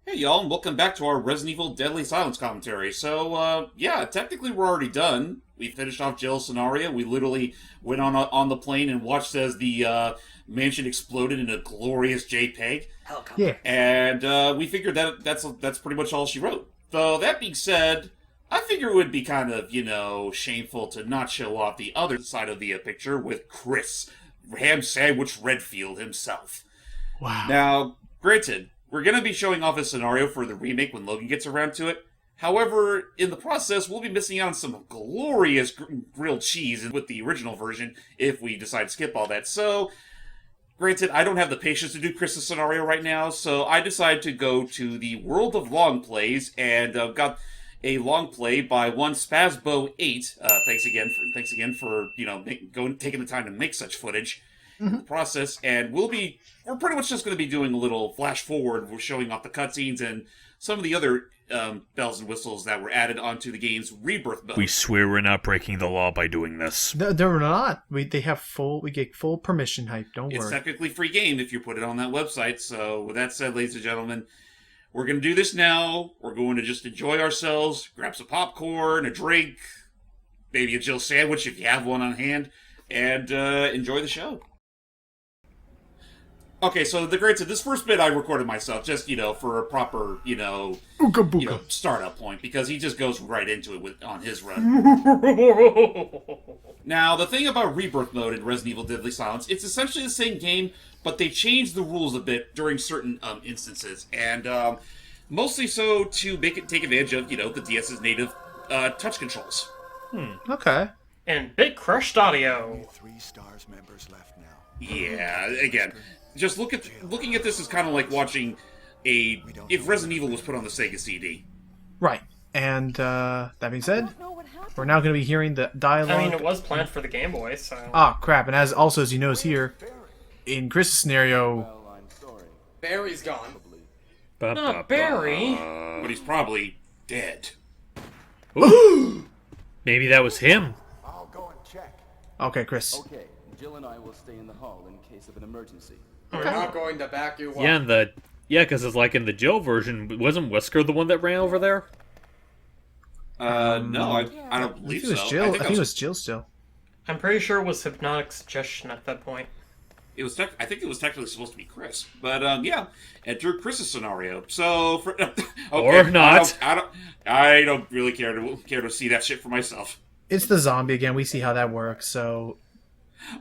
Hey y'all, and welcome back to our Resident Evil Deadly Silence commentary. So, technically we're already done. We finished off Jill's scenario. We literally went on the plane and watched as the mansion exploded in a glorious JPEG. Helicopter. Yeah. And we figured that's pretty much all she wrote. So that being said, I figure it would be kind of, shameful to not show off the other side of the picture with Chris, Ham Sandwich Redfield himself. Wow. Now, granted, we're going to be showing off a scenario for the remake when Logan gets around to it. However, in the process, we'll be missing out on some glorious grilled cheese with the original version if we decide to skip all that. So, granted, I don't have the patience to do Chris's scenario right now, so I decided to go to the World of Long Plays and got a long play by one Spazbo8. Thanks again for taking the time to make such footage. In the process, and we're pretty much just going to be doing a little flash forward. We're showing off the cutscenes and some of the other bells and whistles that were added onto the game's rebirth mode. We swear we're not breaking the law by doing this. No, they're not. We get full permission, hype. Don't It's worry. technically free game if you put it on that website. So with that said, ladies and gentlemen, we're going to do this now. We're going to just enjoy ourselves, grab some popcorn, a drink, maybe a Jill sandwich if you have one on hand, and enjoy the show. Okay, so granted, this first bit I recorded myself, just, for a proper, Ooga booga. startup point, because he just goes right into it on his run. Now, the thing about Rebirth Mode in Resident Evil Deadly Silence, it's essentially the same game, but they changed the rules a bit during certain instances, and mostly so to take advantage of, the DS's native touch controls. Okay. And big crushed audio. 3 stars members left now. Yeah, again, just looking at this is kind of like watching if Resident Evil was put on the Sega CD. Right. And that being said, we're now going to be hearing the dialogue. I mean, it was planned for the Game Boy, so... Ah, crap. And as you notice here, in Chris's scenario, Barry's gone. Not Barry. But he's probably dead. Maybe that was him. I'll go and check. okay, Chris. Okay, Jill and I will stay in the hall in case of an emergency. We're not going to back you up. Yeah, because it's like in the Jill version, wasn't Wesker the one that ran over there? No, I don't I believe think it was so. Jill. I think it was Jill still. I'm pretty sure it was hypnotic suggestion at that point. I think it was technically supposed to be Chris, but enter Chris's scenario. So, okay, Or not. I don't really care to see that shit for myself. It's the zombie again. We see how that works. So,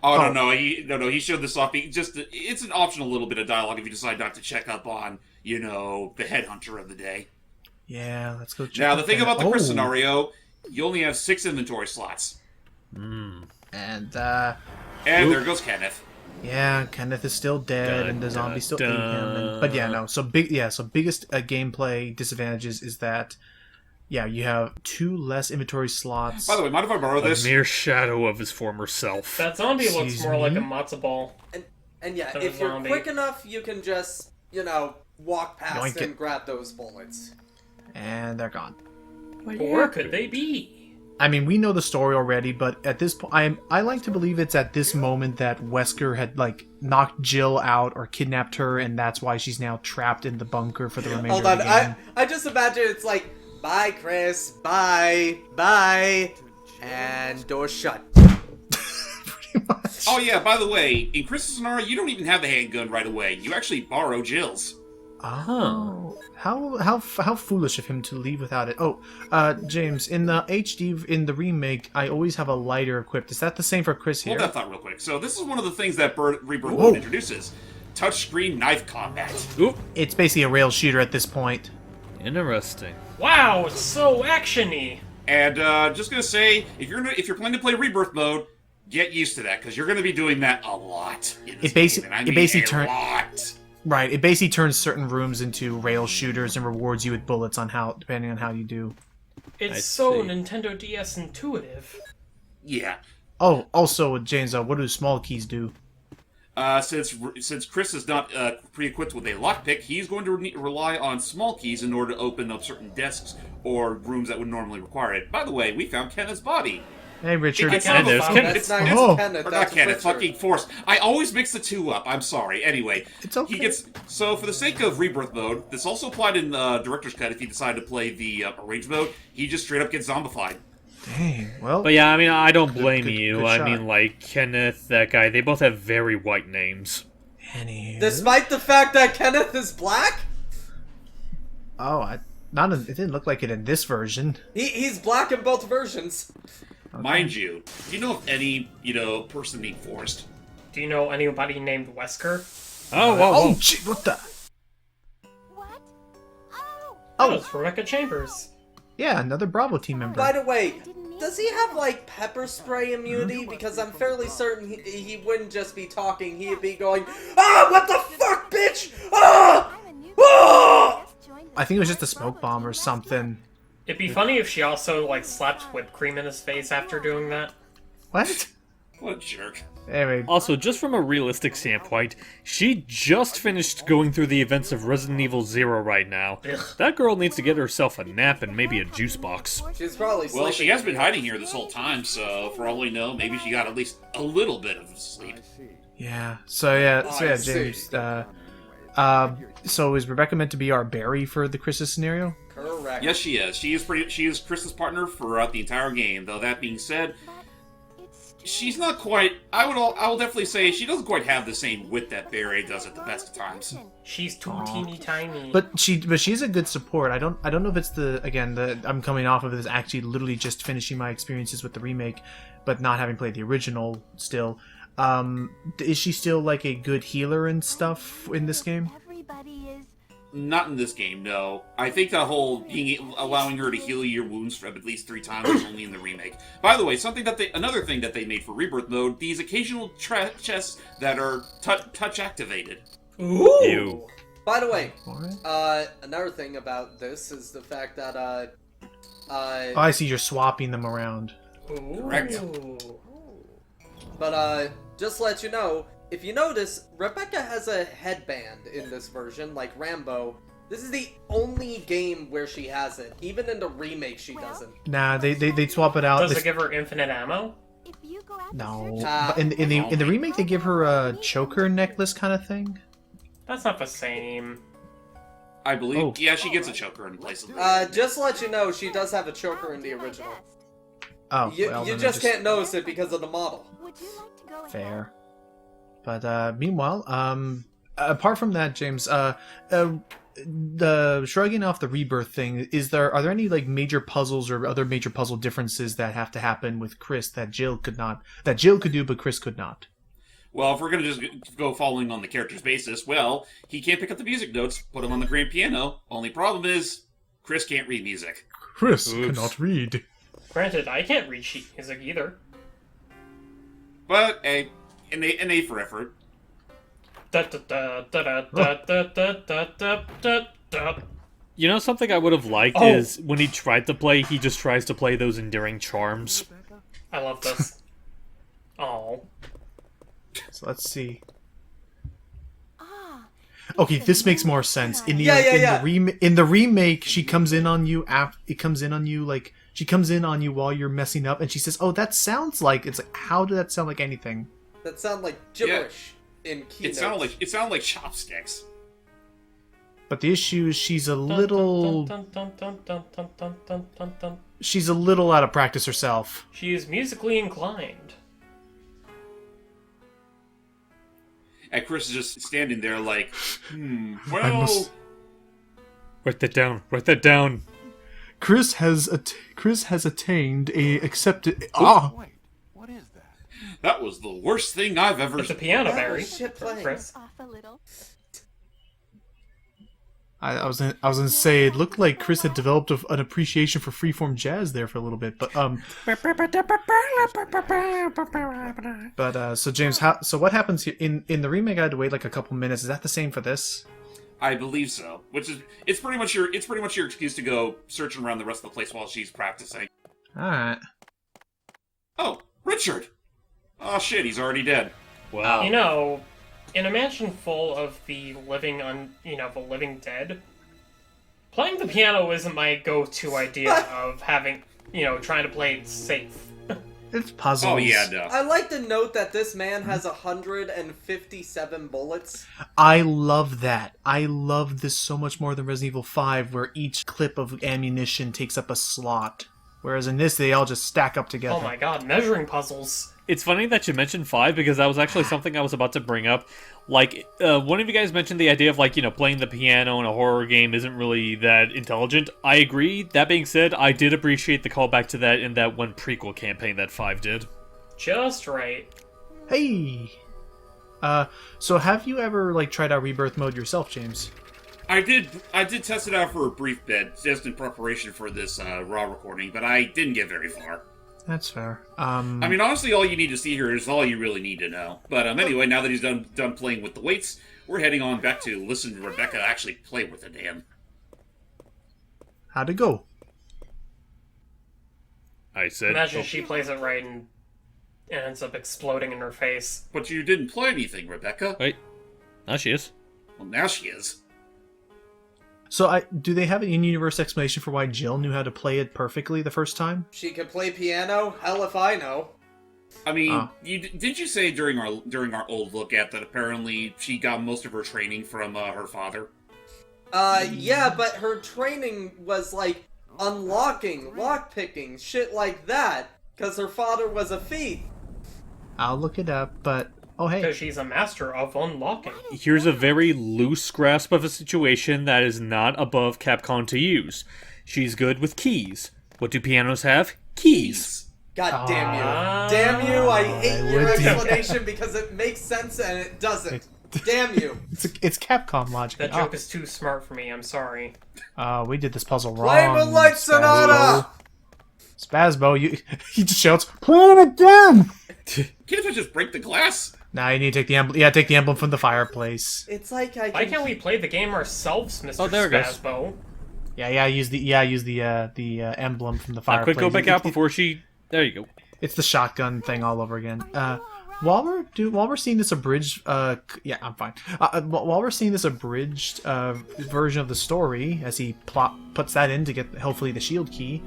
No, he showed this off. It's an optional little bit of dialogue if you decide not to check up on, the headhunter of the day. yeah, let's go check Now, the out thing that. about the Chris Oh. scenario, you only have 6 inventory slots, And, and there goes Kenneth. yeah, Kenneth is still dead, Dun, and the zombie dun, still ate him. dun. But yeah, no. So biggest gameplay disadvantages is that, yeah, you have 2 less inventory slots. By the way, mind if I borrow A this? mere shadow of his former self. That zombie looks Excuse more like me? a matzo ball. And yeah, Than if a you're zombie. quick enough, you can just, walk past Yoink it. and grab those bullets. And they're gone. But where could they be? I mean, we know the story already, but at this point, I like to believe it's at this moment that Wesker had knocked Jill out or kidnapped her, and that's why she's now trapped in the bunker for the remainder Hold of on, the game. I just imagine it's like, bye, Chris, bye, and door shut. Pretty much. Oh yeah, by the way, in Chris's scenario, you don't even have the handgun right away. You actually borrow Jill's. Oh, how foolish of him to leave without it. Oh, James, in the HD in the remake, I always have a lighter equipped. Is that the same for Chris here? Hold that thought real quick. So this is one of the things that Rebirth Whoa. Mode introduces. Touchscreen knife combat. Oop, It's basically a rail shooter at this point. interesting. Wow, it's so actiony. And just gonna say, if you're planning to play Rebirth Mode, get used to that, because you're gonna be doing that a lot in this game. And I mean a lot. Right, it basically turns certain rooms into rail shooters and rewards you with bullets depending on how you do. It's I so see. Nintendo DS intuitive. Yeah. Oh, also, James, what do small keys do? Since Chris is not pre-equipped with a lockpick, he's going to rely on small keys in order to open up certain desks or rooms that would normally require it. By the way, we found Kenneth's body. Hey, Richard. It's Kenneth, not there's a- Kenneth. That's not Oh. Kenneth. Or That's not Kenneth, Richard. fucking Forrest. I always mix the two up. I'm sorry. Anyway, It's okay. he gets so for the sake of rebirth mode. This also applied in director's cut. If he decided to play the arranged mode, he just straight up gets zombified. Dang. Well, But yeah, I mean, I don't blame good- you. good I shot. mean, like, Kenneth, that guy, they both have very white names. anywho. Despite the fact that Kenneth is black, Oh, it didn't look like it in this version. he's black in both versions. Mind you, do you know of any person named Forrest? Do you know anybody named Wesker? Oh, whoa, Oh, whoa. shit, what the? What? Oh! Oh, it's Rebecca Chambers. Yeah, another Bravo team member. By the way, does he have like pepper spray immunity? Because I'm fairly certain he wouldn't just be talking; he'd be going, "Ah, what the fuck, bitch! Ah, I'm a new ah!" just joined the I think it was just a smoke bomb or something. It'd be funny if she also, like, slapped whipped cream in his face after doing that. What? What a jerk. Anyway, Also, just from a realistic standpoint, she just finished going through the events of Resident Evil 0 right now. Ugh. That girl needs to get herself a nap and maybe a juice box. She's probably sleeping. Well, she has been hiding here this whole time, so for all we know, maybe she got at least a little bit of sleep. yeah. So yeah, I see. James. So is Rebecca meant to be our Barry for the Chris's scenario? Correct. Yes, she is. She is Chris's partner throughout the entire game. Though that being said, she's not quite. I will definitely say she doesn't quite have the same wit that Barry does at the best of times. She's too teeny tiny. But she's a good support. I don't know if it's I'm coming off of this actually literally just finishing my experiences with the remake, but not having played the original still. Is she still like a good healer and stuff in this game? Everybody is. Not in this game, no. I think that whole allowing her to heal your wounds at least 3 times is only in the remake. By the way, another thing that they made for Rebirth mode, these occasional chests that are touch activated. Ooh! Ew. By the way, What? another thing about this is the fact that Oh, I see. You're swapping them around. Ooh. Correct. But just to let you know, if you notice, Rebecca has a headband in this version, like Rambo. This is the only game where she has it. Even in the remake, she doesn't. Nah, they swap it out. Does They- it give her infinite ammo? If you go out to No, search Ah. but in the remake they give her a choker necklace kind of thing. That's not the same. I believe. Oh. Yeah, she gets a choker in place of it. Just to let you know, she does have a choker in the original. Oh, You, well, you then I just can't notice it because of the model. Would you like to go ahead? Fair. But meanwhile, apart from that, James, the shrugging off the rebirth thing, are there any like major puzzles or other major puzzle differences that have to happen with Chris that Jill could do but Chris could not? Well, if we're gonna just go following on the character's basis, well, he can't pick up the music notes, put them on the grand piano. Only problem is, Chris can't read music. Chris Oops. cannot read. Granted, I can't read sheet music either. But an A for effort. Da da da da da da da da da da da. You know, something I would have liked Oh. is when he tried to play, he just tries to play those endearing charms. I love this. Oh. So let's see. Ah. Okay, this makes more sense. In the Yeah. in the remake, she comes in on you she comes in on you while you're messing up, and she says, "Oh, that sounds like." It's like, how did that sound like anything? That sound like gibberish in keynotes. It sounded like chopsticks. But the issue is she's a little she's a little out of practice herself. She is musically inclined. And Chris is just standing there like, I well, must- Write that down. Write that down. Chris has attained a accepted. Wait, what is that? that was the worst thing I've ever It's a piano, That Barry. was shit playing. Chris. Off a little. I was gonna say it looked like Chris had developed an appreciation for freeform jazz there for a little bit, but so James, so what happens here in the remake? I had to wait like a couple minutes. Is that the same for this? I believe so. Which is it's pretty much your excuse to go searching around the rest of the place while she's practicing. All right. Oh, Richard! Oh shit, he's already dead. Wow. You know, in a mansion full of the living the living dead, playing the piano isn't my go-to idea of having, trying to play it safe. It's puzzles. Oh yeah, no. I like to note that this man has 157 bullets. I love that. I love this so much more than Resident Evil 5, where each clip of ammunition takes up a slot. Whereas in this, they all just stack up together. Oh my god, measuring puzzles. It's funny that you mentioned 5 because that was actually something I was about to bring up. Like, one of you guys mentioned the idea of, like, playing the piano in a horror game isn't really that intelligent. I agree. That being said, I did appreciate the callback to that in that one prequel campaign that 5 did. Just right. Hey! So have you ever, like, tried out Rebirth mode yourself, James? I did test it out for a brief bit, just in preparation for this Raw recording, but I didn't get very far. That's fair. I mean, honestly, all you need to see here is all you really need to know. But anyway, now that he's done playing with the weights, we're heading on back to listen to Rebecca actually play with the damn. How'd it go? I said... Imagine she plays it right and it ends up exploding in her face. But you didn't play anything, Rebecca. Wait. Now she is. Well, now she is. So, do they have an in-universe explanation for why Jill knew how to play it perfectly the first time? She can play piano? Hell if I know. I mean, did you say during our old look at that apparently she got most of her training from her father? Yeah, but her training was like unlocking, lockpicking, shit like that, because her father was a thief. I'll look it up, but... Oh, hey. Because she's a master of unlocking. Here's a very loose grasp of a situation that is not above Capcom to use. She's good with keys. What do pianos have? Keys. God damn you. Damn you, I hate your would do explanation because it makes sense and it doesn't. Damn you. It's Capcom logic. That joke is too smart for me, I'm sorry. We did this puzzle wrong. Play Moonlight Sonata! Spazbo, he just shouts, "Play it again!" Can't I just break the glass? Now you need to take the emblem. Yeah, take the emblem from the fireplace. It's like I Why can... can't we play the game ourselves, Mr. Oh, there it goes. Spazbo? Use the emblem from the Now, fireplace. quick, go back out before she... There you go. It's the shotgun thing all over again. While we're seeing this abridged, yeah, I'm fine. While we're seeing this abridged version of the story, as he puts that in to get hopefully the shield key.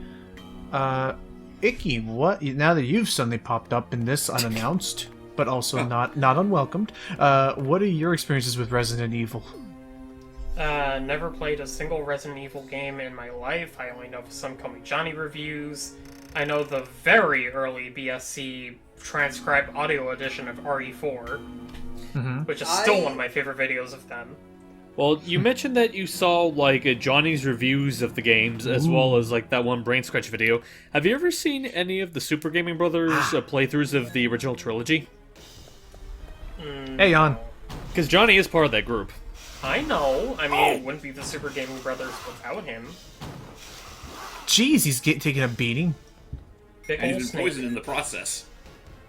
Icky, what? Now that you've suddenly popped up in this unannounced, but also not unwelcomed, what are your experiences with Resident Evil? Never played a single Resident Evil game in my life. I only know some Call Me Johnny reviews. I know the very early BSC transcribed audio edition of RE4, which is still one of my favorite videos of them. Well, you mentioned that you saw, like, Johnny's reviews of the games, as well as, like, that one Brain Scratch video. Have you ever seen any of the Super Gaming Brothers playthroughs of the original trilogy? Hey, Jan. Because Johnny is part of that group. I know. I mean, it wouldn't be the Super Gaming Brothers without him. Jeez, he's taking a beating. Big And old he's been snake. poisoned in the process.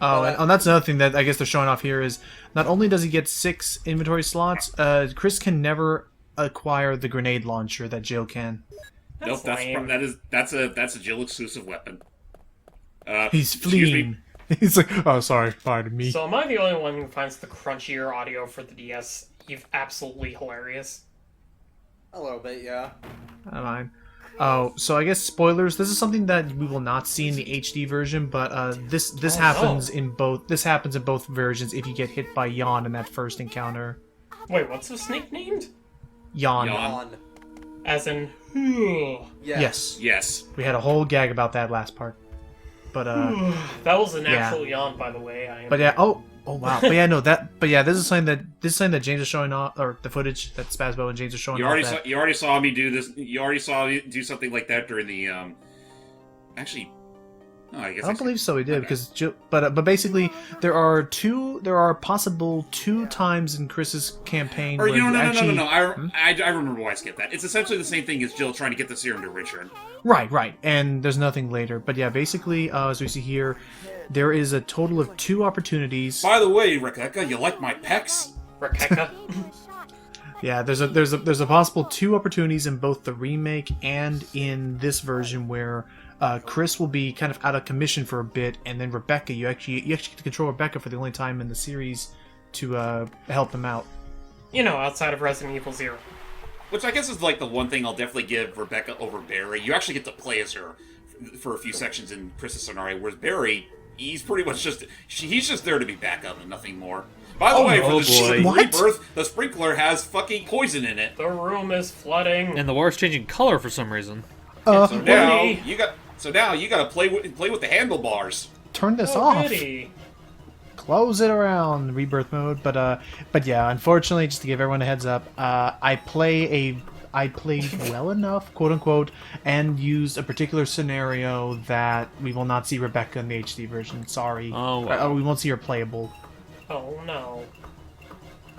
Oh, and that's another thing that I guess they're showing off here is not only does he get 6 inventory slots, Chris can never acquire the grenade launcher that Jill can. Nope, lame. that's a Jill exclusive weapon. He's excuse me. fleeing. He's like, oh, sorry, pardon me. So am I the only one who finds the crunchier audio for the DS absolutely hilarious? A little bit, yeah. Never mind. Oh, so I guess spoilers. This is something that we will not see in the HD version, but this happens in both. This happens in both versions if you get hit by Yawn in that first encounter. Wait, what's the snake named? Yawn. Yawn. On. As in, Yes. Yes. We had a whole gag about that last part. But that was an actual yawn, by the way. but yeah. Oh wow. But yeah, no. This is something that James is showing off, or the footage that Spazbo and James are showing You off. already saw me do this. You already saw me do something like that during the Actually, no, I guess I don't believe so. We did because, but basically, there are possible 2 times in Chris's campaign. Or where no. actually, I remember why I skipped that. It's essentially the same thing as Jill trying to get the serum to Richard. Right, and there's nothing later. But yeah, basically, as we see here, there is a total of 2 opportunities. By the way, Rebecca, you like my pecs? Rebecca. Yeah, there's a possible 2 opportunities in both the remake and in this version where Chris will be kind of out of commission for a bit, and then Rebecca, you actually get to control Rebecca for the only time in the series to help him out. You know, outside of Resident Evil 0. Which I guess is like the one thing I'll definitely give Rebecca over Barry. You actually get to play as her for a few sections in Chris's scenario, whereas Barry, He's pretty much he's just there to be backup and nothing more. By the way, for oh the boy. rebirth, the sprinkler has fucking poison in it. The room is flooding. And the water's changing color for some reason. So now Woody. you got to play with the handlebars. Turn this Oh, off. goody. Close it around rebirth mode. But yeah, unfortunately, just to give everyone a heads up, I played well enough, quote unquote, and used a particular scenario that we will not see Rebecca in the HD version. Sorry. Oh, wow. We won't see her playable. Oh no.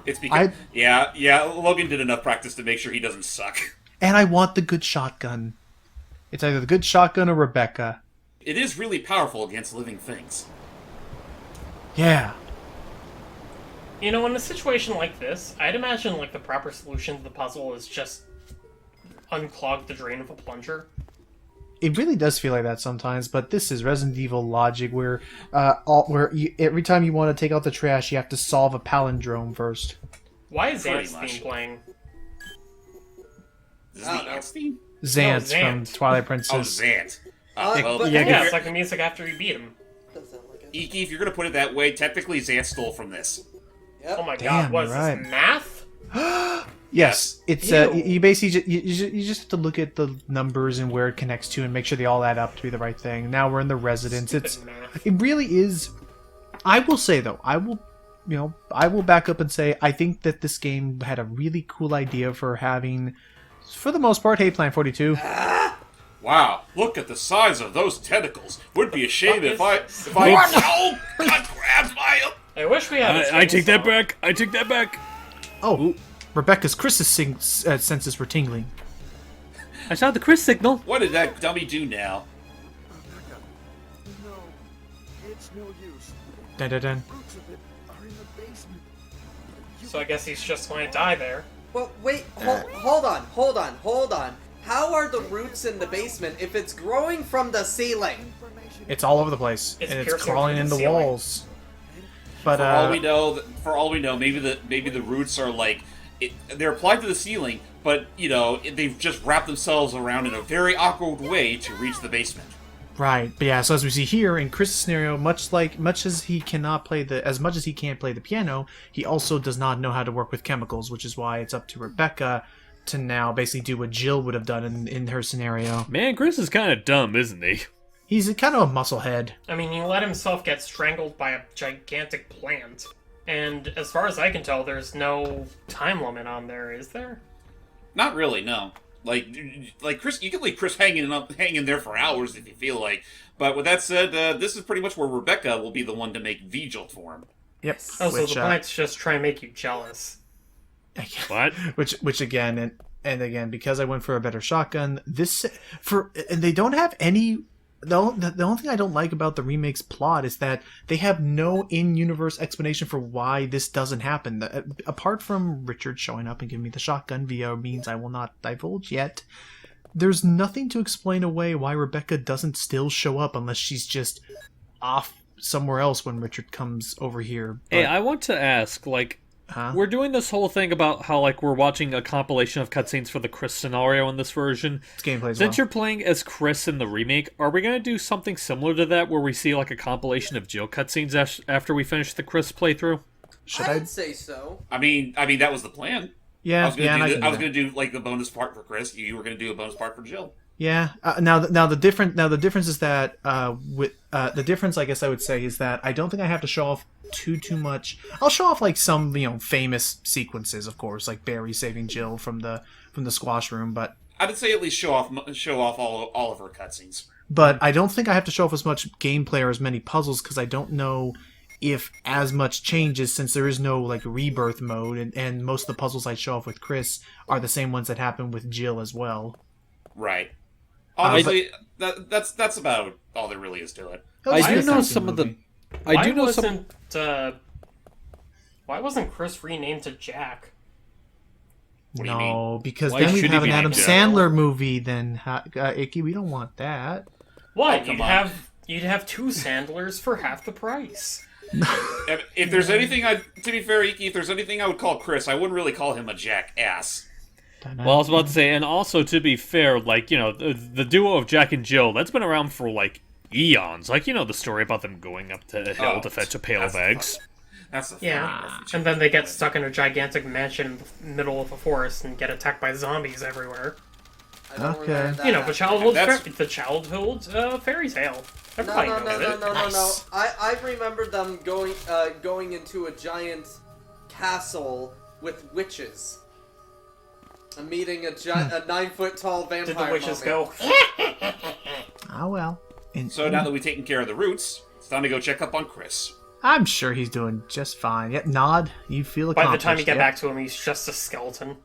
It's because yeah, Logan did enough practice to make sure he doesn't suck. And I want the good shotgun. It's either the good shotgun or Rebecca. It is really powerful against living things. Yeah. You know, in a situation like this, I'd imagine like the proper solution to the puzzle is just unclog the drain with a plunger. It really does feel like that sometimes, but this is Resident Evil logic, where every time you want to take out the trash, you have to solve a palindrome first. Why is Pretty Xant's much. theme playing? Is I this don't the know. Ants theme? Xant from Xant. Twilight Oh, Princess. Zant. But yeah, Yeah, it's like the music after you beat him. Doesn't sound like it. Iki, if you're gonna put it that way, technically Zant stole from this. Yep. Oh my Damn, god, what is right. this, math? Yes, it's Ew. you basically you just have to look at the numbers and where it connects to and make sure they all add up to be the right thing. Now we're in the residence. Stupid It's math. it really is. I will say though, I will back up and say I think that this game had a really cool idea for having, for the most part, hey Plan 42. Wow, look at the size of those tentacles. Would be a shame if I got grabbed by them. I wish we had a I take that chainsaw. back. I take that back. Oh, Chris's senses were tingling. I saw the Chris signal. What did that dummy do now? No, it's no use. Dun, dun, dun. Roots of it are in the basement. So I guess he's just going to die there. Well, wait, hold on. How are the roots in the basement if it's growing from the ceiling? It's all over the place, It's and it's piercing crawling through in the the ceiling. walls. But For all we know, maybe the roots are like they're applied to the ceiling, but they've just wrapped themselves around in a very awkward way to reach the basement. right, but yeah. So as we see here in Chris's scenario, much as he can't play the piano, he also does not know how to work with chemicals, which is why it's up to Rebecca to now basically do what Jill would have done in her scenario. Man, Chris is kind of dumb, isn't he? He's kind of a musclehead. I mean, he let himself get strangled by a gigantic plant. And as far as I can tell, there's no time limit on there, is there? Not really, no. Like Chris, you can leave Chris hanging there for hours if you feel like. But with that said, this is pretty much where Rebecca will be the one to make Vigil for him. Yep. Oh, so which, the plants just try and make you jealous. What? which again and again, because I went for a better shotgun, and they don't have any. The only thing I don't like about the remake's plot is that they have no in-universe explanation for why this doesn't happen. Apart from Richard showing up and giving me the shotgun via means I will not divulge yet, there's nothing to explain away why Rebecca doesn't still show up unless she's just off somewhere else when Richard comes over here. Hey, I want to ask, Huh? we're doing this whole thing about how, we're watching a compilation of cutscenes for the Chris scenario in this version. It's gameplay as Since well. you're playing as Chris in the remake, are we going to do something similar to that, where we see, a compilation of Jill cutscenes after we finish the Chris playthrough? Should I? I'd say so. I mean that was the plan. Yeah, I was and I gonna can do I was that. gonna do like the bonus part for Chris. You were gonna do a bonus part for Jill. Yeah. Now the difference is that the difference I guess I would say is that I don't think I have to show off too much. I'll show off some famous sequences, of course, like Barry saving Jill from the squash room, but I'd say at least show off all of her cutscenes. I don't think I have to show off as much gameplay or as many puzzles because I don't know if as much changes since there is no rebirth mode and most of the puzzles I show off with Chris are the same ones that happen with Jill as well. Right. Honestly, that's about all there really is to it. I do It's know not some of the. movie. I do know some. Why wasn't Chris renamed to Jack? What do you No, because Why then we'd should he have an be Adam named Sandler movie. Then Icky, we don't want that. What? Oh, come you'd on. have two Sandlers for half the price. If there's anything to be fair, Iki, if there's anything I would call Chris, I wouldn't really call him a jackass. Well, I was about to say, and also to be fair, the duo of Jack and Jill, that's been around for eons. Like, you know the story about them going up to a hill to fetch a pail of eggs. That's the Yeah, reference. and then they get stuck in a gigantic mansion in the middle of a forest and get attacked by zombies everywhere. I don't Okay. remember that You know, the happening. childhood fairy tale. No, Everybody no, knows no, no, it. no, no, no. Nice. I remember them going into a giant castle with witches. And meeting a 9-foot tall vampire. Did the witches mummy. go? Oh well. So now that we've taken care of the roots, it's time to go check up on Chris. I'm sure he's doing just fine. Yep, nod. You feel By accomplished. the time you get yep. back to him, he's just a skeleton.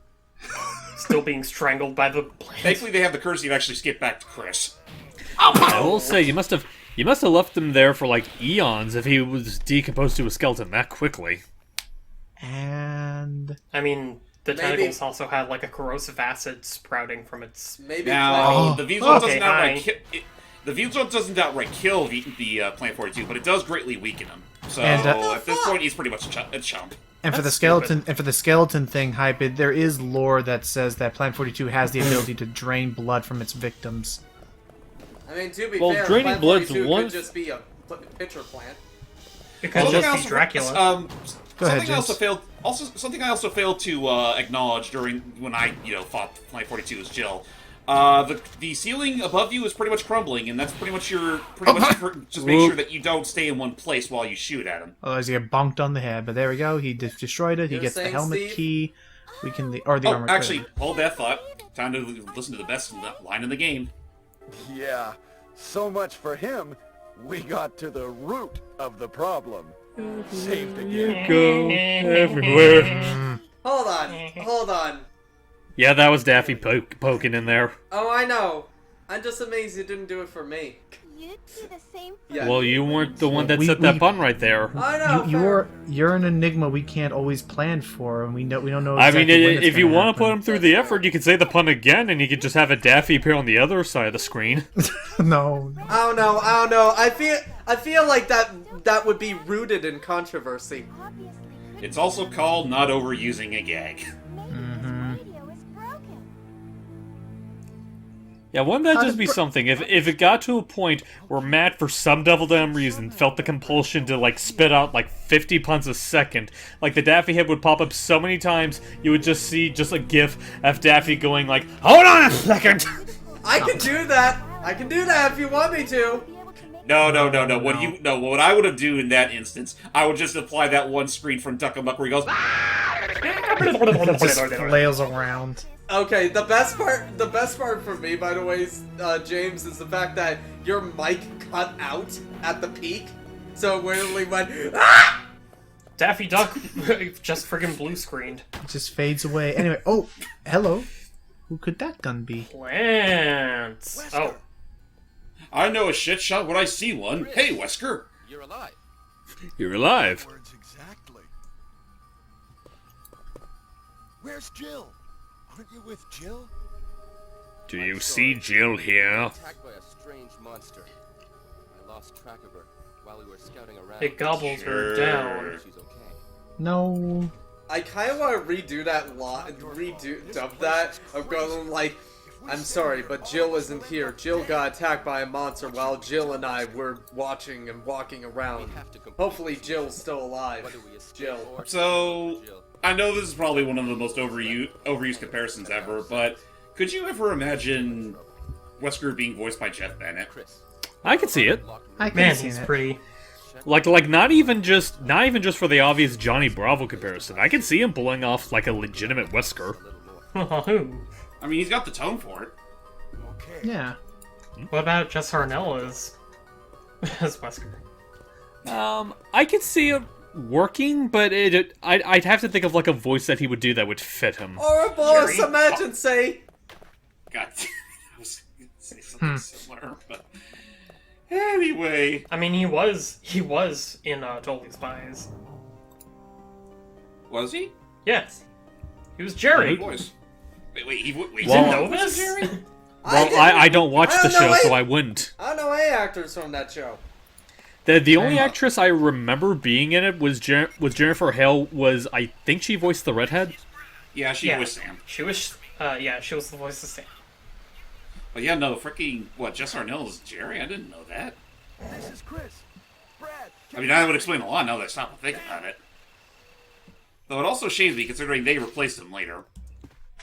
Still being strangled by the plant. Thankfully, they have the courtesy to actually skip back to Chris. I will say, you must have left him there for, like, eons if he was decomposed to a skeleton that quickly. And I mean, the Maybe- tentacles also had like a corrosive acid sprouting from its. Maybe Now, Oh. the Veezone Okay, doesn't outright hi. the Veezone doesn't outright kill the Plant 42, but it does greatly weaken him. So And, at this point, he's pretty much a chump. for the That's skeleton and for the skeleton thing, Hyped, there is lore that says that Plant 42 has the ability to drain blood from its victims. I mean, to be Well, fair, draining Plant blood's 42 one- could just be a pitcher plant. It could just be Dracula. Go ahead, something I also James. failed. Something I also failed to acknowledge during when I fought Plant 42 as Jill. The ceiling above you is pretty much crumbling, and that's pretty much just make sure that you don't stay in one place while you shoot at him. Otherwise, you get bonked on the head. But there we go. He destroyed it. He You're gets the saying, helmet Steve? key. We can or the Oh, armor. actually, hold that thought. Time to listen to the best line in the game. Yeah, so much for him. We got to the root of the problem. Saved again. Go everywhere. Hold on. Yeah, that was Daffy poking in there. Oh, I know. I'm just amazed you didn't do it for me. You do the same for Yeah. Well, you weren't the one that We- set we- that bun right there. I know. You're an enigma we can't always plan for, and we don't know. I Exactly mean, when it's if you gonna want to put happen. him through the effort, you could say the pun again, and you could just have a Daffy appear on the other side of the screen. No. I don't know. I feel like that would be rooted in controversy. obviously. It's also called not overusing a gag. Maybe this radio is broken. Yeah, wouldn't that How just did be Br- something? If it got to a point where Matt, for some devil damn reason, felt the compulsion to, like, spit out, like, 50 puns a second, like, the Daffy head would pop up so many times, you would just see just a gif of Daffy going, like, hold on a second! I can do that. I can do that if you want me to. Be able to make No. What I would have do in that instance, I would just apply that one screen from Duck Amuck where he goes, Just flails around. Okay, the best part for me, by the way, James, is the fact that your mic cut out at the peak, so it literally went. Ah! Daffy Duck just friggin' blue screened. It just fades away. Anyway, oh, hello. Who could that gun be? Plants. Oh, I know a shit shot when I see one. Hey, Wesker. You're alive. You're alive. Words exactly. Where's Jill? Aren't you with Jill? Do you see Jill here? Attacked by a strange monster. I lost track of her while we were scouting around. it gobbles her down. She's okay. No. I kind of want to redo that dub that of going like, I'm sorry, but Jill isn't here. Jill got attacked by a monster while Jill and I were watching and walking around. We have to complete Hopefully Jill's still alive. whether we escape Jill. or So, Jill. I know this is probably one of the most overused comparisons ever, but could you ever imagine Wesker being voiced by Jeff Bennett? Chris. I can see it. I can Man, see he's it. pretty. Like not even just for the obvious Johnny Bravo comparison. I can see him pulling off like a legitimate Wesker. I mean, he's got the tone for it. Okay. Yeah. What about Jess Harnell as Wesker? I could see it working, but I'd have to think of like a voice that he would do that would fit him. Or a boss, Jerry? imagine say. God, I was gonna say something similar, but anyway. I mean, he was in Totally Spies. Was he? Yes, he was Jerry. Good voice. Wait, he You Well- didn't know this? Well, I don't watch I the don't know show, so any- I wouldn't. I don't know any actors from that show. The only actress I remember being in it was Jennifer Hale. I think she voiced the redhead. Yeah, she Yeah. was Sam. She was she was the voice of Sam. But yeah, no, freaking Jess Arnell is Jerry? I didn't know that. This is Chris. Brad. I mean, that would explain a lot now that I stop to think about it. Though it also shames me considering they replaced him later.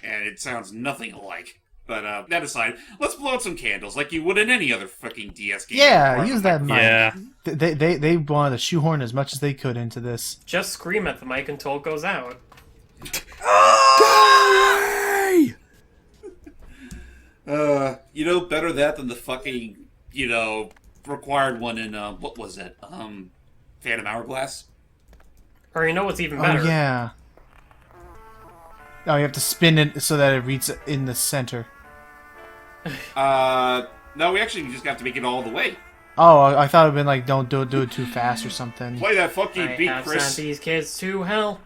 And it sounds nothing alike. But that aside, let's blow out some candles like you would in any other fucking DS game. Yeah, apart use from that like- mic. Yeah. They wanted to shoehorn as much as they could into this. Just scream at the mic until it goes out. Better that than the fucking, required one in, what was it? Phantom Hourglass? Or you know what's even better? Oh yeah. Oh, you have to spin it so that it reads in the center. No, we actually just have to make it all the way. Oh, I thought it'd been like, don't do it too fast or something. Play that fucking I beat, have Chris. sent these kids to hell.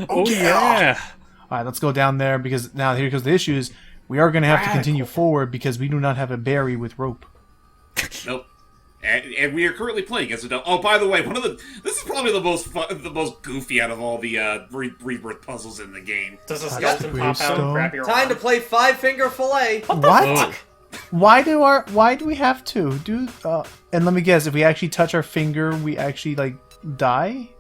Oh yeah. All right, let's go down there because now here goes the issues. We are going to have to continue forward because we do not have a berry with rope. Nope. And we are currently playing as a. Oh, by the way, this is probably the most goofy out of all the rebirth puzzles in the game. Does a Touch skeleton the pop out gravestone. and grab your Time to arm? play Five Finger Fillet. What? Oh. Why do we have to do? And let me guess, if we actually touch our finger, we actually like die.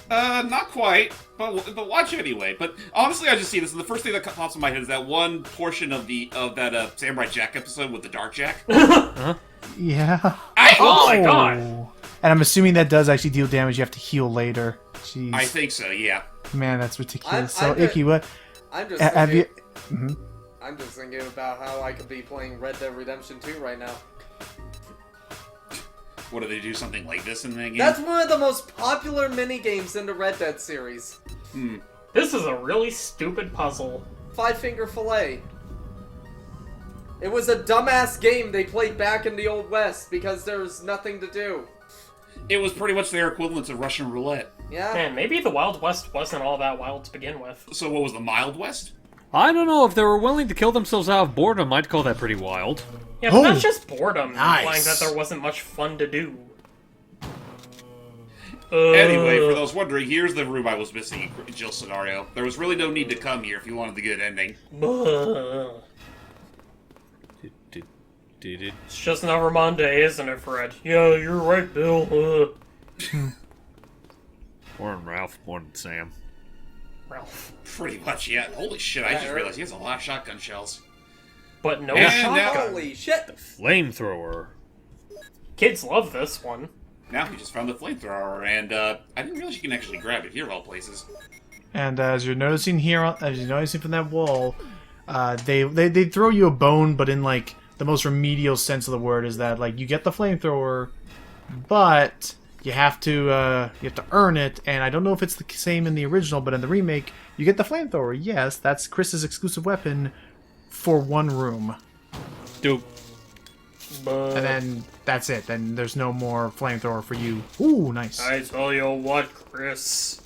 Not quite, but watch anyway. But honestly, I just see this, and the first thing that pops in my head is that one portion of that Samurai Jack episode with the Dark Jack. Yeah. Oh my god! And I'm assuming that does actually deal damage. You have to heal later. Jeez, I think so. Yeah. man, that's ridiculous. I'm So Icky, what I'm just have you? thinking, I'm just thinking about how I could be playing Red Dead Redemption 2 right now. What do they do? Something like this in the game? That's one of the most popular mini games in the Red Dead series. This is a really stupid puzzle. Five Finger Fillet. It was a dumbass game they played back in the Old West because there was nothing to do. It was pretty much their equivalent to Russian roulette. Yeah? Man, maybe the Wild West wasn't all that wild to begin with. So what was the Mild West? I don't know if they were willing to kill themselves out of boredom. I'd call that pretty wild. Yeah, but Oh, that's just boredom, nice. implying that there wasn't much fun to do. Anyway, for those wondering, here's the room I was missing in Jill's scenario. There was really no need to come here if you wanted the good ending. Did it? It's just another Monday, isn't it, Fred? Yeah, you're right, Bill. More than Ralph, more than Sam. Ralph. Pretty much, yeah. Holy shit, I Yeah, just right. realized he has a lot of shotgun shells. But no And shotgun. now- Holy shit! Flamethrower. Kids love this one. Now we just found the flamethrower, and I didn't realize you can actually grab it here of all places. And as you're noticing here, as you're noticing from that wall, they throw you a bone, but in like the most remedial sense of the word is that like you get the flamethrower, but you have to earn it. And I don't know if it's the same in the original, but in the remake, you get the flamethrower. Yes, that's Chris's exclusive weapon for one room, Dope. But and then that's it. Then there's no more flamethrower for you. Ooh, nice. I tell you what, Chris.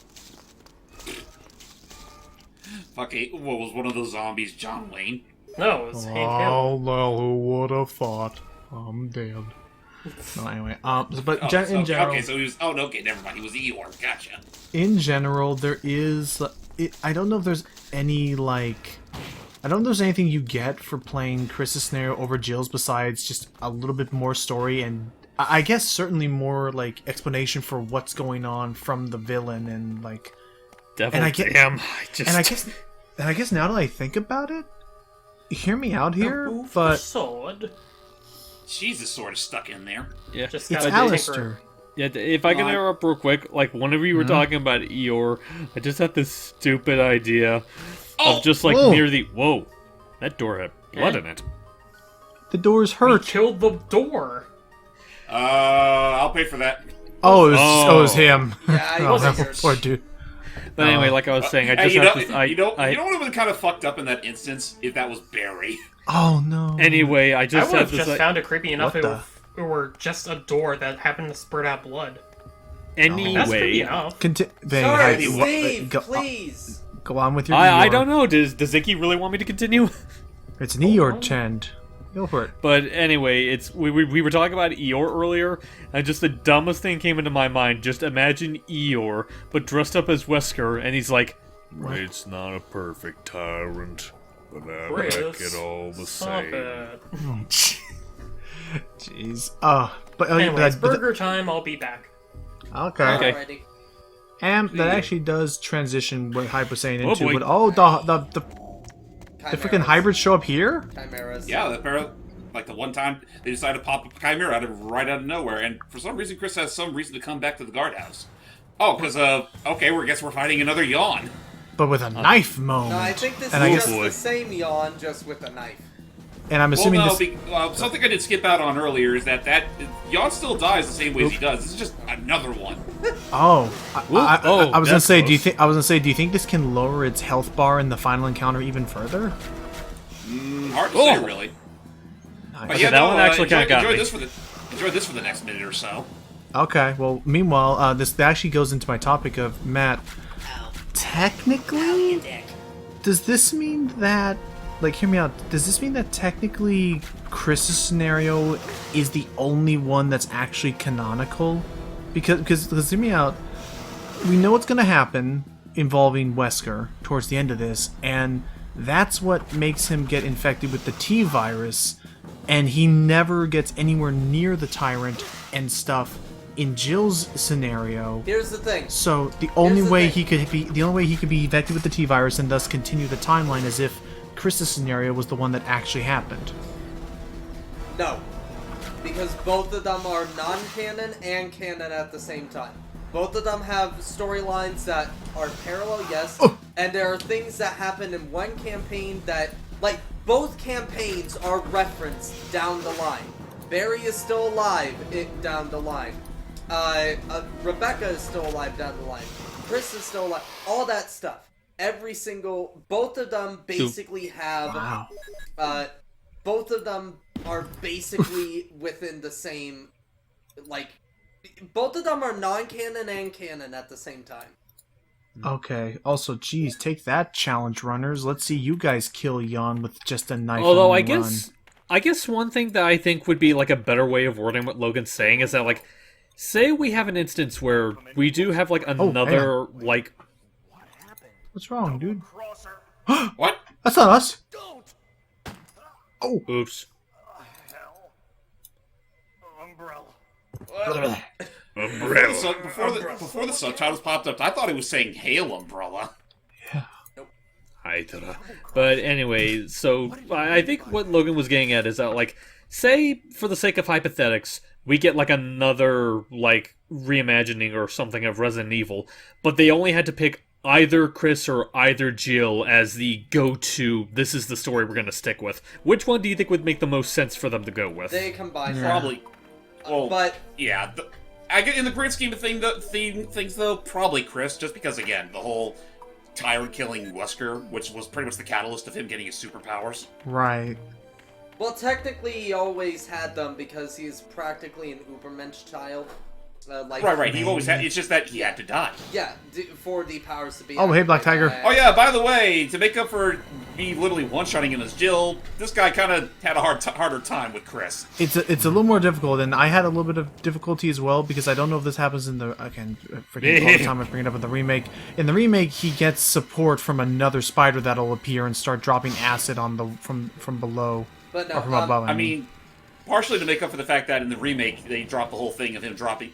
Fuck, what was one of those zombies, John Wayne? No, it's Hank Hill. well, who would have thought? I'm dead. No, anyway, but Oh, in general, okay, so he was. Oh, no, okay, never mind. He was Eeyore. Gotcha. in general, there is. I don't know if there's any like. I don't know if there's anything you get for playing Chris's scenario over Jill's besides just a little bit more story and I guess certainly more like explanation for what's going on from the villain and like. Devil And I get- damn. I just. And I guess now that I think about it, hear me out here, Boof but sword. Jesus, sort of stuck in there. Yeah. Just it's gotta tinker. Alistair. Yeah, if I can interrupt real quick, like whenever you were talking about Eeyore, I just had this stupid idea Oh, of just like whoa. near the that door had blood in it. The door's He hurt. killed the door. I'll pay for that. Oh, it was him. Yeah, he Oh, wasn't that here. poor dude. But anyway, like I was saying, I just you had know, this. you know I what would have been kind of fucked up in that instance if that was Barry. Oh no. anyway, I I just would had have this. just Like, found it creepy enough What if it were just a door that happened to spurt out blood. That's creepy anyway, enough. Sorry, Hey, Steve, go, please! go on with your. I Eeyore. don't know. Does Icky really want me to continue? It's an Eeyore chant. Go for it. But anyway, it's we were talking about Eeyore earlier, and just the dumbest thing came into my mind. Just imagine Eeyore, but dressed up as Wesker, and he's like, "It's not a perfect tyrant, but I like Chris, it all the Stop same." it. Jeez. Anyways, burger time. I'll be back. Okay. Alrighty. And that actually does transition what Hype was saying Oh, into. boy. But the freaking Chimeras. hybrids show up here? Chimeras. Yeah, like the one time they decided to pop up a Chimera right out of nowhere, and for some reason Chris has some reason to come back to the guardhouse. Oh, because, okay, I guess we're fighting another yawn. But with a knife moan. No, I think this And I is guess- just the same yawn, just with a knife. And I'm assuming well, no, this... something I did skip out on earlier is that yawn still dies the same way as he does. This is just another one. Oh, I was gonna that's say, close. do you think this can lower its health bar in the final encounter even further? Hard to say, really. Nice. But Okay, yeah, that no, one actually kinda got enjoy me. enjoy this for the next minute or so. Okay, well, meanwhile, this actually goes into my topic of, Matt, technically, does this mean that, like, hear me out, does this mean that technically Chris's scenario is the only one that's actually canonical? Because hear me out, we know what's gonna happen involving Wesker towards the end of this, and that's what makes him get infected with the T virus, and he never gets anywhere near the Tyrant and stuff in Jill's scenario. Here's the thing. So the only Here's the way thing. he could be infected with the T virus and thus continue the timeline as if Chris's scenario was the one that actually happened. No. Because both of them are non-canon and canon at the same time. Both of them have storylines that are parallel, yes, and there are things that happen in one campaign that, like, both campaigns are referenced down the line. Barry is still alive down the line. Rebecca is still alive down the line. Chris is still alive. All that stuff. Both of them basically have, Wow. both of them are basically within the same, like, both of them are non-canon and canon at the same time. Okay. Also, geez, take that, challenge runners. Let's see you guys kill Yon with just a knife. Although only I guess one thing that I think would be like a better way of wording what Logan's saying is that, like, say we have an instance where we do have like hang another like What's wrong, dude? What? That's not us. oops. So before the subtitles popped up, I thought he was saying "Hail, Umbrella." Hydra. But anyway, so I think what Logan was getting at is that, like, say for the sake of hypothetics, we get like another like reimagining or something of Resident Evil, but they only had to pick either Chris or either Jill as the go-to. This is the story we're going to stick with. Which one do you think would make the most sense for them to go with? They combine Probably. Well, but yeah. I get in the grand scheme of things though, probably Chris, just because again the whole Tyrant killing Wesker, which was pretty much the catalyst of him getting his superpowers. Right. well, technically he always had them because he's practically an Ubermensch child. Right. He always had. It's just that he had to die. Yeah, for the powers to be. Oh, hey, Black activated. Tiger. Oh yeah. By the way, to make up for me literally one-shotting him as Jill, this guy kind of had a harder time with Chris. It's a little more difficult, and I had a little bit of difficulty as well because I don't know if this happens in the freaking all the time I bring it up in the remake. In the remake, he gets support from another spider that'll appear and start dropping acid on the from below But no, or from above. I mean, partially to make up for the fact that in the remake they dropped the whole thing of him dropping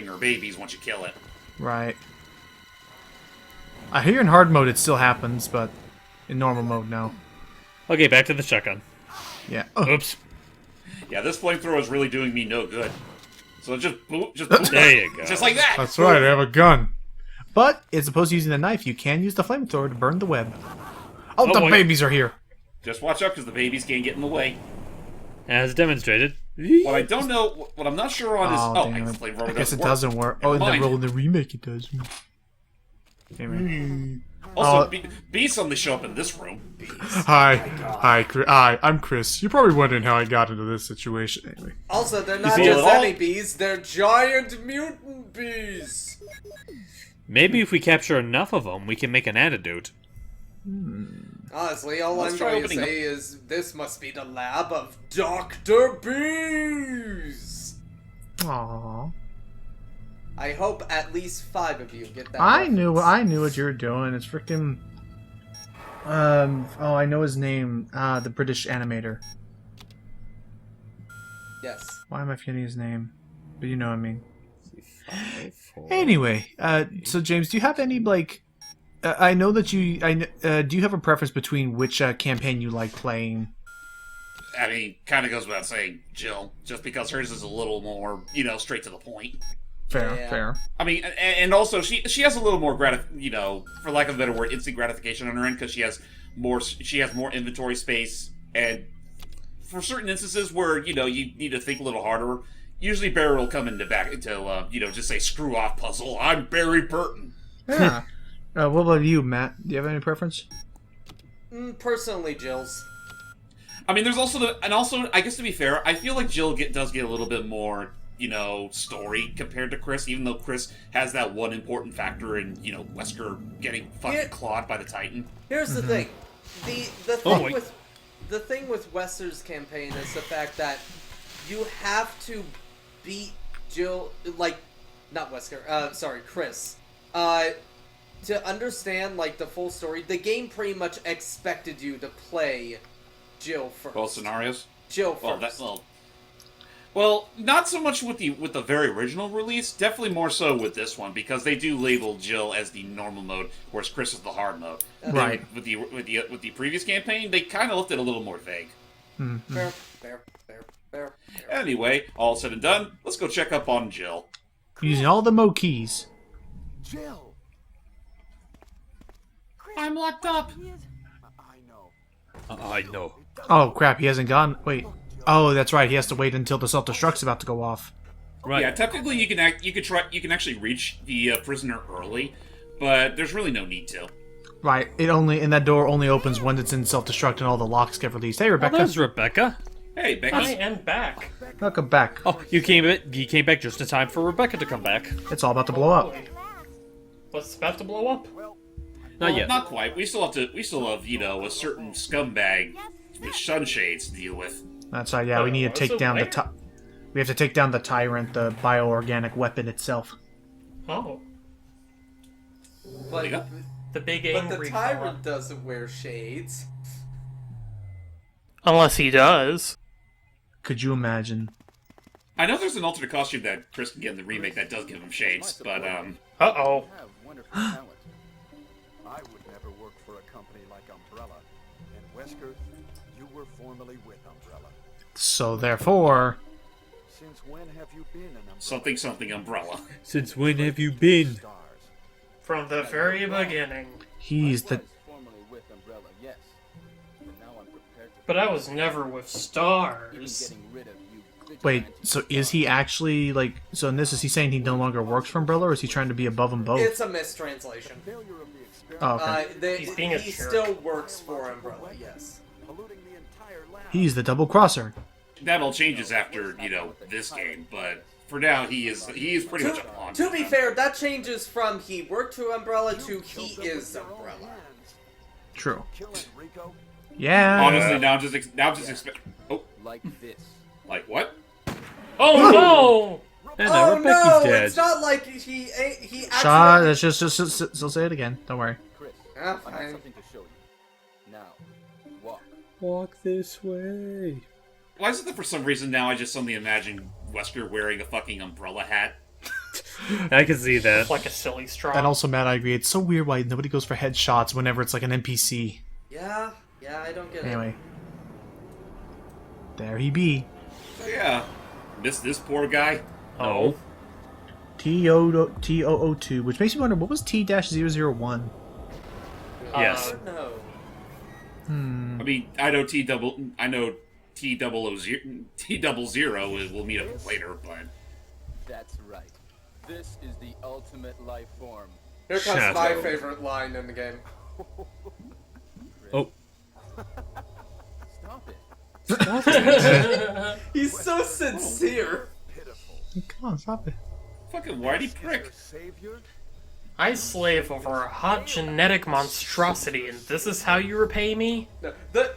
her babies once you kill it. right. I hear in hard mode it still happens, but in normal mode, no. Okay, back to the shotgun. Yeah. Oops. Yeah, this flamethrower is really doing me no good. So just boom, There you go. just like that. That's right, I have a gun. But as opposed to using the knife, you can use the flamethrower to burn the web. Oh, the boy. babies are here. Just watch out because the babies can't get in the way. As demonstrated. What I don't know, what I'm not sure on is Oh, damn I guess it. the flamethrower I guess it doesn't doesn't work. Never Oh, mind. in the remake it does. Damn it. Also, bees suddenly show up in this room. Hi, I'm Chris. You're probably wondering how I got into this situation. Anyway. Also, they're not see just it all? any bees; they're giant mutant bees. Maybe if we capture enough of them, we can make an antidote. Honestly, all Let's I'm try going to opening say is this must be the lab of Dr. Bees. Aww. I hope at least 5 of you get that. I knew reference. what you were doing. It's freaking. Oh, I know his name. The British animator. Yes. Why am I forgetting his name? But you know what I mean. 5, 4. Anyway, so James, do you have any like? I know that you. Do you have a preference between which campaign you like playing? I mean, kind of goes without saying, Jill, just because hers is a little more, straight to the point. Fair, Yeah. fair. I mean, and also she has a little more for lack of a better word, instant gratification on her end because she has more inventory space, and for certain instances where you need to think a little harder, usually Barry will come into just say screw off puzzle. I'm Barry Burton. Yeah. What about you, Matt? Do you have any preference? Personally, Jill's. I mean, there's also I guess to be fair, I feel like Jill does get a little bit more story compared to Chris, even though Chris has that one important factor in, Wesker getting fucking clawed by the Titan. Here's the thing. The thing with Wesker's campaign is the fact that you have to beat Jill, not Wesker, sorry, Chris. To understand, the full story, the game pretty much expected you to play Jill first. Both scenarios? Jill first. Well, not so much with the very original release. Definitely more so with this one because they do label Jill as the normal mode, whereas Chris is the hard mode. Right. With the previous campaign, they kind of left it a little more vague. Fair. Anyway, all said and done, let's go check up on Jill. Using all the Mo keys. Jill! I'm locked up. I know. Oh crap! He hasn't gone. Wait. Oh, that's right. He has to wait until the self-destruct's about to go off. Right. Yeah, technically you can actually reach the prisoner early, but there's really no need to. Right. And that door only opens when it's in self-destruct and all the locks get released. Hey, Oh, Rebecca. there's Rebecca. Hey, Becky. I am back. Welcome back. Oh, you came back just in time for Rebecca to come back. It's all about to blow up. What's about to blow up? Not yet. Not quite. We still have a certain scumbag with sunshades to deal with. That's right. Yeah, we need to take down the we have to take down the tyrant, the bioorganic weapon itself. Oh, But, the big but the angry fella. tyrant doesn't wear shades. Unless he does. Could you imagine? I know there's an alternate costume that Chris can get in the remake that does give him shades, but Uh-oh. Have wonderful talent. I would never work for a company like Umbrella. And Wesker, you were formerly with Umbrella. So therefore, Since when have you been an Umbrella? something umbrella. Since when have you been? Stars. From the very beginning. he's the. Formerly with Umbrella, yes. But now I'm prepared to But I was never with stars. getting rid of you. Wait, so is he actually like? So in this, is he saying he no longer works for Umbrella, or is he trying to be above them both? It's a mistranslation. Failure of the experiment. Oh, okay. He's being a he jerk. still works for Umbrella, yes. Polluting the entire lab. He's the double crosser. That all changes after this game, but for now he is pretty much a pawn. To be fair, that changes from he worked for Umbrella to he is Umbrella. True. Kill it, Rico. Yeah. Honestly, now I'm just expect. Oh, like this. like what? Oh no! And now Oh Rebecca's no! dead. It's not like he Shot. actually. Let's just say it again. Don't worry. Chris, Ah, I have fine. something to show you. Now, walk. Walk this way. Why is it that for some reason now I just suddenly imagine Wesker wearing a fucking umbrella hat? I can see that. Like a silly straw. And also, Matt, I agree. It's so weird why nobody goes for headshots whenever it's like an NPC. Yeah, I don't get Anyway, there he be. So yeah, this poor guy. Oh. TOO2, which makes me wonder what was T-001. Yes. it. No. I mean, I know T00 will meet up later, but That's right. This is the ultimate life form. Here comes Shut my up. favorite line in the game. Oh. Stop it. He's so sincere. Come on, stop it. fucking whitey prick. Your savior? I slave over a hot genetic monstrosity, and this is how you repay me? No, that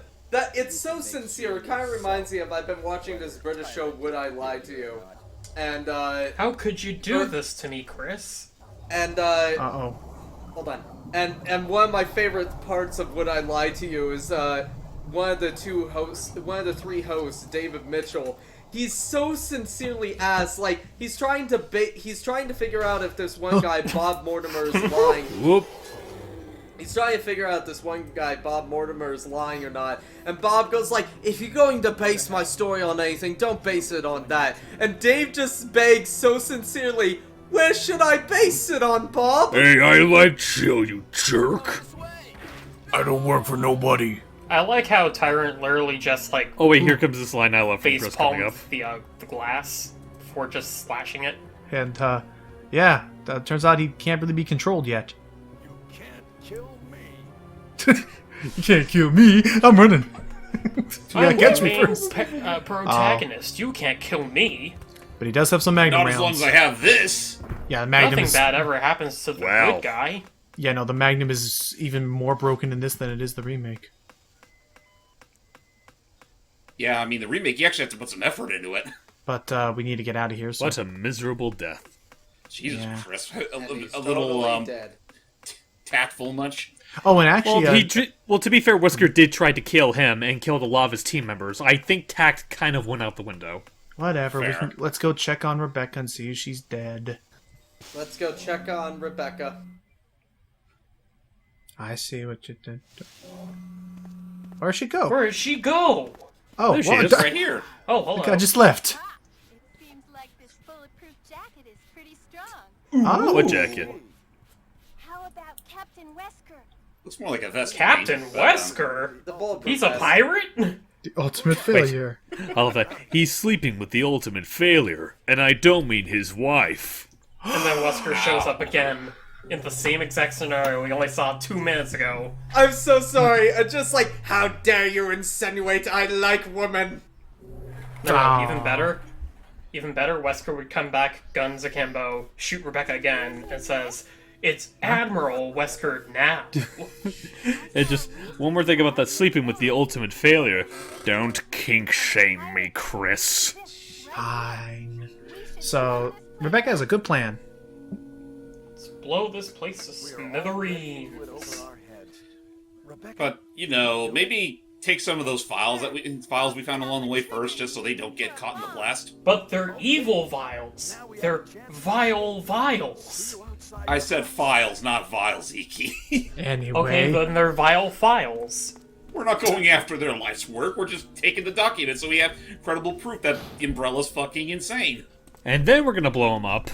it's so sincere. It kind of reminds me of I've been watching this British show Would I Lie to You, and How could you do this to me, Chris? Uh-oh. hold on. And one of my favorite parts of Would I Lie to You is one of the three hosts, David Mitchell. he's so sincerely asked, like, he's trying to figure out if this one guy, Bob Mortimer, is lying. Whoop. He's trying to figure out this one guy, Bob Mortimer, is lying or not. And Bob goes like, if you're going to base my story on anything, don't base it on that. And Dave just begs so sincerely, where should I base it on, Bob? Hey, I like Jill, you jerk. I don't work for nobody. I like how Tyrant literally just like Oh wait, here comes this line I love from face Chris coming up. palmed the glass before just slashing it. And yeah, turns out he can't really be controlled yet. You can't kill me. I'm running. I'm catch the me main first. protagonist. You can't kill me. But he does have some magnum Not as long rounds. as I have this. Yeah, the magnum Nothing is, bad ever happens to the Wow. good guy. yeah, no, the magnum is even more broken in this than it is the remake. Yeah, I mean, the remake, you actually have to put some effort into it. But we need to get out of here. So. What a miserable death. Jesus Yeah. Christ. And he's A little totally dead. tactful much. Oh, and actually, Well, to be fair, Whisker did try to kill him and killed a lot of his team members. I think tact kind of went out the window. whatever. Fair. Let's go check on Rebecca and see if she's dead. Let's go check on Rebecca. I see what you did. Where'd she go? Where'd she go? Oh, There she what? is. Right here. Oh, hello. I just left. Ah, it seems like this bulletproof jacket is pretty strong. Oh, What jacket? How about Captain Wesker? Looks more like a vest. to me, Captain but, Wesker? The bulletproof He's a vest. pirate? the ultimate failure. I love that. He's sleeping with the ultimate failure, and I don't mean his wife. And then Wesker shows up again in the same exact scenario we only saw 2 minutes ago. I'm so sorry. I'm just like, how dare you insinuate I like women? No, Oh. even better. Even better, Wesker would come back, guns akimbo, shoot Rebecca again, and says, "It's Admiral Wesker now." And just one more thing about that sleeping with the ultimate failure. Don't kink shame me, Chris. Fine. So Rebecca has a good plan. Let's blow this place to smithereens. But, you know, maybe take some of those files we found along the way first, just so they don't get caught in the blast. But they're evil vials. They're vile vials. I said files, not vials, Iki. Anyway, Okay, then they're vile files. We're not going after their life's work, we're just taking the documents so we have credible proof that Umbrella's fucking insane. And then we're gonna blow him up.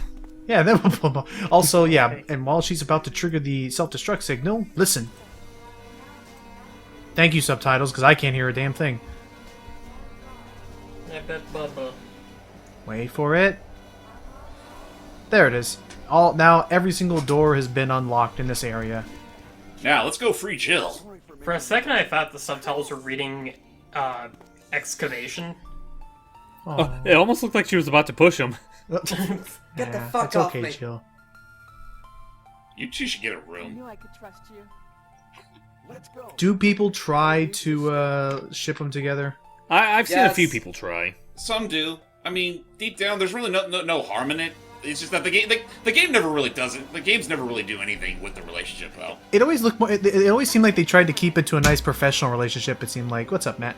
yeah. Then also, yeah. And while she's about to trigger the self-destruct signal, listen. Thank you, subtitles, because I can't hear a damn thing. I bet Bubba. Wait for it. There it is. Now every single door has been unlocked in this area. Now, let's go free Jill. For a second, I thought the subtitles were reading excavation. Oh, It almost looked like she was about to push him. Get the yeah, fuck it's off okay, me. Jill. You two should get a room. I could trust you. Let's go. Do people try to ship them together? I've seen a few Yes. people try. Some do. I mean, deep down, there's really no harm in it. It's just that the game never really does it. The games never really do anything with the relationship, though. It always looked more. It always seemed like they tried to keep it to a nice professional relationship. It seemed like. What's up, Matt?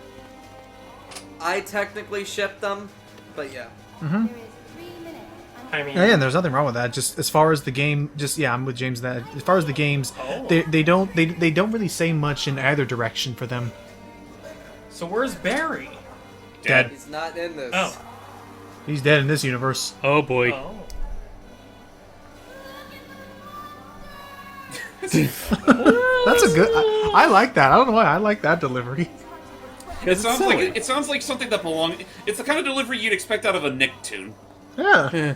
I technically shipped them, but yeah. There is 3 minutes. I mean, Yeah, and there's nothing wrong with that. Just as far as the game, I'm with James. That as far as the games, Oh. they don't really say much in either direction for them. so where's Barry? Dead. He's not in this. Oh. He's dead in this universe. Oh boy. Oh. That's a good. I like that. I don't know why I like that delivery. It sounds silly. like it sounds like something that belongs. It's the kind of delivery you'd expect out of a Nicktoon. Yeah.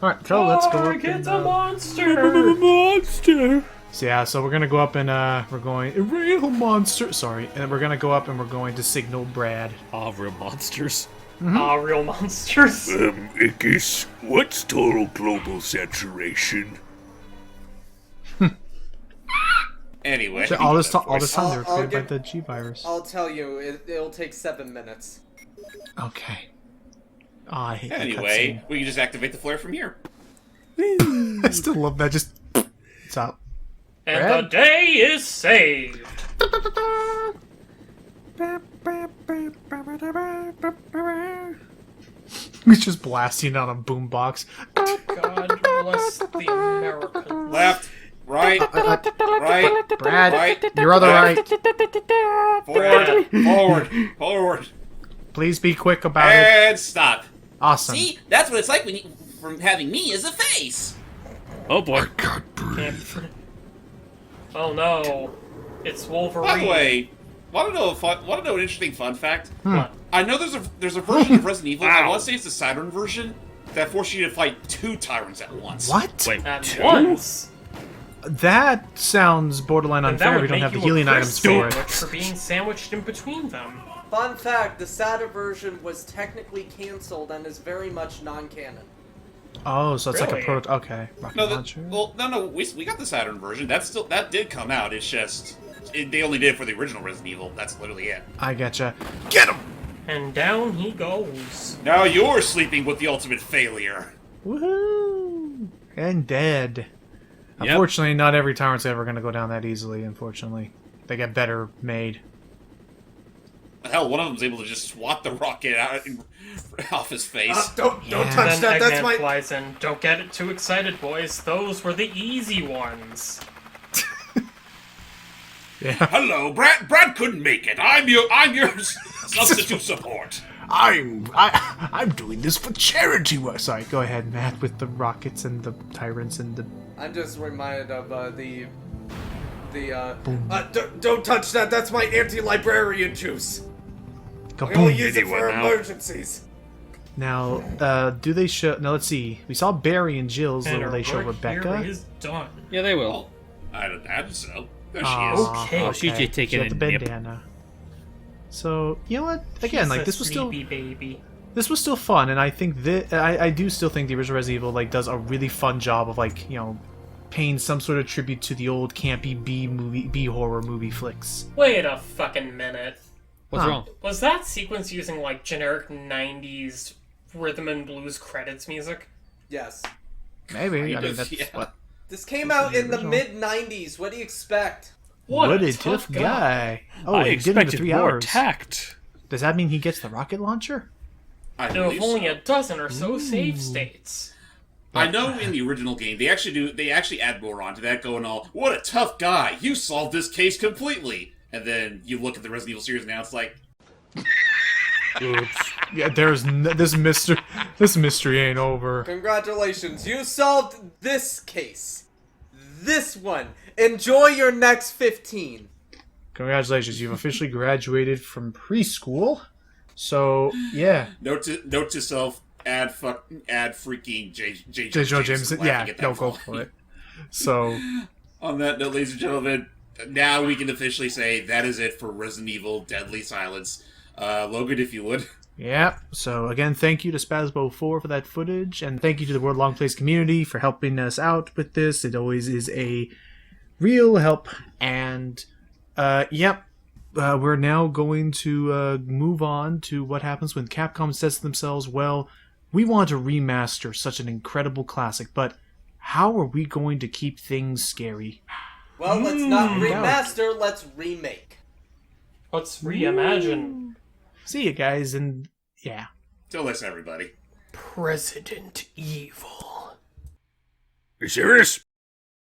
All right, so let's go up It's and, a monster! Monster. So yeah, so we're gonna go up and we're going a real monster. Sorry, and we're gonna go up and we're going to signal Brad. Ah, real monsters. Ah, real monsters. Ikis, what's total global saturation? Anyway, So all this time I'll- they were I'll created by give- the G virus. I'll tell you, it'll take 7 minutes. Okay. Oh, I hate that Anyway, we can just activate the flare from here. cutscene. I still love that. Just it's up. And Brad? the day is saved. He's just blasting on a boombox. God bless the Americans. Left, right, right, Brad, right, your other left, right. forward. Please be quick about it. And stop. Awesome. See, that's what it's like when from having me as a face. Oh boy. Can't breathe. Oh no, it's Wolverine. By the way, want to know an interesting fun fact? What? I know there's a version of Resident Evil. I want to say it's the Saturn version that forces you to fight 2 tyrants at once. What? Wait. At once. That sounds borderline And that unfair. would We don't make have the you healing a items crisp for it. sandwich for being sandwiched in between them. Fun fact, the Saturn version was technically cancelled and is very much non-canon. Oh, so it's like a Really? proto. Okay. Rocket No, launcher. no. We got the Saturn version. That did come out. It's just they only did it for the original Resident Evil. That's literally it. I getcha. Get him! And down he goes. Now you're sleeping with the ultimate failure. Woohoo! And dead. Yep. Unfortunately, not every tyrant's ever going to go down that easily. Unfortunately, they get better made. Hell, one of them's able to just swat the rocket out off his face. Don't Yeah. touch Then that. That's Eggman my. flies in. Don't get it too excited, boys. Those were the easy ones. Yeah. Hello, Brad. Brad couldn't make it. I'm your substitute support. I'm doing this for charity work. Sorry, go ahead, Matt, with the rockets and the tyrants and the. I'm just reminded of don't touch that. That's my anti-librarian juice. I only Kaboom. use it for Anyone now? emergencies. Now, do they show? Now, let's see. We saw Barry and Jill's. And Will our they show work Rebecca? here is done. Yeah, they will. I'd imagine so. There Aw, she is. Okay. Oh, she's just taking She had a the nip. bandana. So you know what? Again, like She's a this was still sleepy baby. this was still fun, and I think that I do still think the original Resident Evil like does a really fun job of like paying some sort of tribute to the old campy B horror movie flicks. Wait a fucking minute. What's Huh. wrong? Was that sequence using like generic 90s rhythm and blues credits music? Yes. Maybe I Kind mean of, that's yeah. what. This came out in the original. mid-90s. What do you expect? What a tough guy! Oh, I he did it in expected 3 more hours. tact. Does that mean he gets the rocket launcher? I There believe have only so. a dozen or so save states. I know in the original game they actually add more onto that, going all, "What a tough guy! You solved this case completely." And then you look at the Resident Evil series now, it's like, Oops. Yeah, this mystery ain't over. Congratulations, you solved this case. This one. Enjoy your next 15. Congratulations, you've officially graduated from preschool. So yeah, note to self, add freaking J. Joe Jameson. Yeah, laughing at that no, go font. for it. So On that note, ladies and gentlemen, now we can officially say that is it for Resident Evil Deadly Silence. Logan, if you would. yeah. So again, thank you to Spazbo4 for that footage, and thank you to the World Long Plays community for helping us out with this. It always is a real help. And we're now going to move on to what happens when Capcom says to themselves, "Well, we want to remaster such an incredible classic, but how are we going to keep things scary?" Well, let's not remaster, let's remake. Let's reimagine See you guys, and yeah. Till this, everybody. President Evil. You serious?